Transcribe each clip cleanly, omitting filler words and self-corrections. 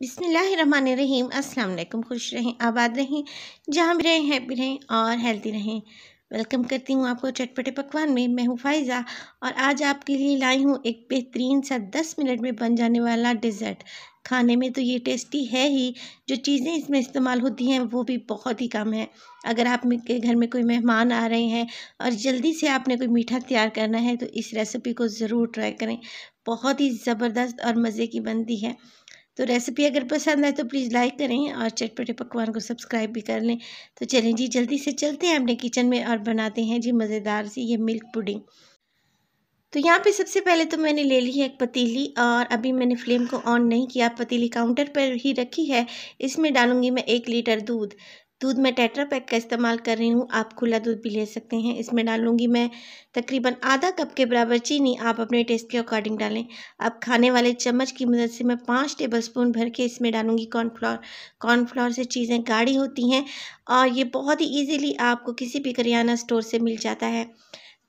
बिस्मिल्लाहिर्रहमानिर्रहीम। अस्सलाम वालेकुम। खुश रहें, आबाद रहें, जहाँ भी रहें हैप्पी रहें और हेल्दी रहें। वेलकम करती हूँ आपको चटपटे पकवान में। मैं हूँ फ़ाइज़ा और आज आपके लिए लाई हूँ एक बेहतरीन सा 10 मिनट में बन जाने वाला डिज़र्ट। खाने में तो ये टेस्टी है ही, जो चीज़ें इसमें इस्तेमाल होती हैं वो भी बहुत ही कम है। अगर आप के घर में कोई मेहमान आ रहे हैं और जल्दी से आपने कोई मीठा तैयार करना है तो इस रेसिपी को ज़रूर ट्राई करें। बहुत ही ज़बरदस्त और मज़े की बनती है। तो रेसिपी अगर पसंद आए तो प्लीज़ लाइक करें और चटपटे पकवान को सब्सक्राइब भी कर लें। तो चलें जी, जल्दी से चलते हैं अपने किचन में और बनाते हैं जी मज़ेदार सी ये मिल्क पुडिंग। तो यहाँ पे सबसे पहले तो मैंने ले ली है एक पतीली और अभी मैंने फ्लेम को ऑन नहीं किया, पतीली काउंटर पर ही रखी है। इसमें डालूंगी मैं 1 लीटर दूध। दूध मैं टेट्रा पैक का इस्तेमाल कर रही हूँ, आप खुला दूध भी ले सकते हैं। इसमें डालूंगी मैं तकरीबन आधा कप के बराबर चीनी, आप अपने टेस्ट के अकॉर्डिंग डालें। अब खाने वाले चम्मच की मदद से मैं 5 टेबलस्पून भर के इसमें डालूंगी कॉर्नफ्लोर। कॉर्नफ्लोर से चीज़ें गाढ़ी होती हैं और ये बहुत ही ईजीली आपको किसी भी करियाना स्टोर से मिल जाता है।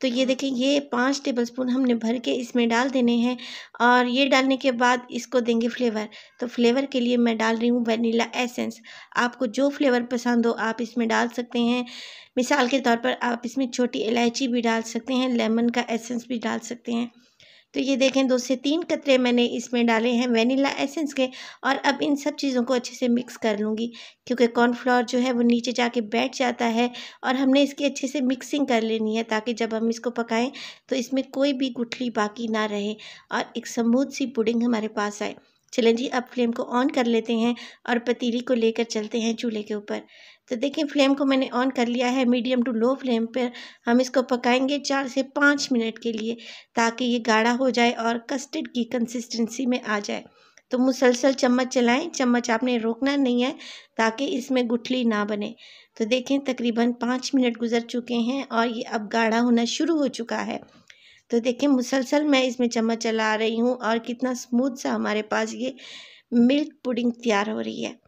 तो ये देखें, ये 5 टेबलस्पून हमने भर के इसमें डाल देने हैं और ये डालने के बाद इसको देंगे फ्लेवर। तो फ्लेवर के लिए मैं डाल रही हूँ वनीला एसेंस। आपको जो फ्लेवर पसंद हो आप इसमें डाल सकते हैं। मिसाल के तौर पर आप इसमें छोटी इलायची भी डाल सकते हैं, लेमन का एसेंस भी डाल सकते हैं। तो ये देखें, 2 से 3 कतरे मैंने इसमें डाले हैं वनीला एसेंस के और अब इन सब चीज़ों को अच्छे से मिक्स कर लूँगी, क्योंकि कॉर्नफ्लोर जो है वो नीचे जाके बैठ जाता है और हमने इसकी अच्छे से मिक्सिंग कर लेनी है ताकि जब हम इसको पकाएं तो इसमें कोई भी गुठली बाकी ना रहे और एक स्मूथ सी पुडिंग हमारे पास आए। चलें जी, अब फ्लेम को ऑन कर लेते हैं और पतीली को लेकर चलते हैं चूल्हे के ऊपर। तो देखिए, फ्लेम को मैंने ऑन कर लिया है, मीडियम टू लो फ्लेम पर हम इसको पकाएंगे 4 से 5 मिनट के लिए, ताकि ये गाढ़ा हो जाए और कस्टर्ड की कंसिस्टेंसी में आ जाए। तो मुसलसल चम्मच चलाएं, चम्मच आपने रोकना नहीं है ताकि इसमें गुठली ना बने। तो देखें, तकरीबन 5 मिनट गुजर चुके हैं और ये अब गाढ़ा होना शुरू हो चुका है। तो देखें, मुसलसल मैं इसमें चम्मच चला रही हूँ और कितना स्मूथ सा हमारे पास ये मिल्क पुडिंग तैयार हो रही है।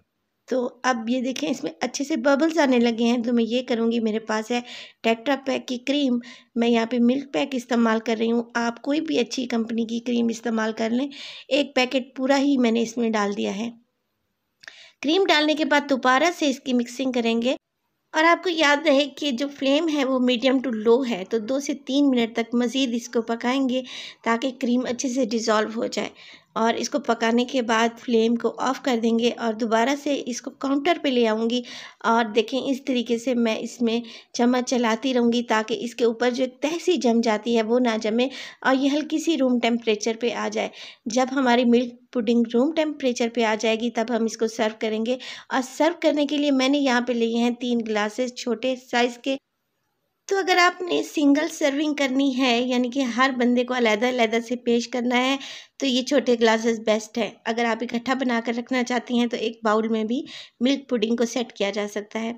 तो अब ये देखें, इसमें अच्छे से बबल्स आने लगे हैं। तो मैं ये करूँगी, मेरे पास है टेट्रा पैक की क्रीम, मैं यहाँ पे मिल्क पैक इस्तेमाल कर रही हूँ। आप कोई भी अच्छी कंपनी की क्रीम इस्तेमाल कर लें। एक पैकेट पूरा ही मैंने इसमें डाल दिया है। क्रीम डालने के बाद दोबारा से इसकी मिक्सिंग करेंगे और आपको याद रहे कि जो फ्लेम है वो मीडियम टू लो है। तो 2 से 3 मिनट तक मज़ीद इसको पकाएंगे ताकि क्रीम अच्छे से डिज़ोल्व हो जाए और इसको पकाने के बाद फ्लेम को ऑफ़ कर देंगे और दोबारा से इसको काउंटर पे ले आऊँगी। और देखें, इस तरीके से मैं इसमें चम्मच चलाती रहूँगी ताकि इसके ऊपर जो एक तह सी जम जाती है वो ना जमे और ये हल्की सी रूम टेम्परेचर पे आ जाए। जब हमारी मिल्क पुडिंग रूम टेम्परेचर पे आ जाएगी तब हम इसको सर्व करेंगे। और सर्व करने के लिए मैंने यहाँ पे लिए हैं 3 ग्लासेस छोटे साइज़ के। तो अगर आपने सिंगल सर्विंग करनी है, यानी कि हर बंदे को अलग-अलग से पेश करना है, तो ये छोटे ग्लासेस बेस्ट है। अगर आप इकट्ठा बनाकर रखना चाहती हैं तो एक बाउल में भी मिल्क पुडिंग को सेट किया जा सकता है।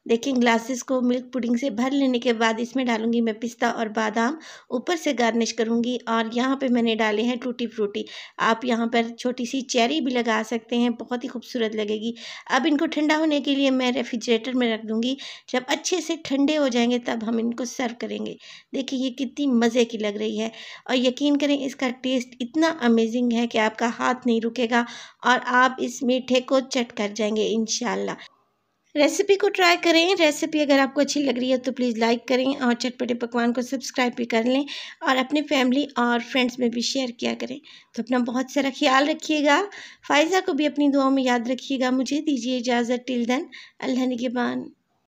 देखिए, ग्लासेस को मिल्क पुडिंग से भर लेने के बाद इसमें डालूँगी मैं पिस्ता और बादाम, ऊपर से गार्निश करूँगी और यहाँ पे मैंने डाले हैं टूटी फ्रूटी। आप यहाँ पर छोटी-सी चेरी भी लगा सकते हैं, बहुत ही खूबसूरत लगेगी। अब इनको ठंडा होने के लिए मैं रेफ्रिजरेटर में रख दूँगी। जब अच्छे से ठंडे हो जाएँगे तब हम इनको सर्व करेंगे। देखिए, ये कितनी मज़े की लग रही है और यकीन करें, इसका टेस्ट इतना अमेज़िंग है कि आपका हाथ नहीं रुकेगा और आप इस मीठे को चट कर जाएँगे इंशाअल्लाह। रेसिपी को ट्राई करें। रेसिपी अगर आपको अच्छी लग रही है तो प्लीज़ लाइक करें और चटपटे पकवान को सब्सक्राइब भी कर लें और अपने फैमिली और फ्रेंड्स में भी शेयर किया करें। तो अपना बहुत सारा ख्याल रखिएगा। फ़ाइज़ा को भी अपनी दुआओं में याद रखिएगा। मुझे दीजिए इजाज़त। टिल देन, अल्लाह निगहबान।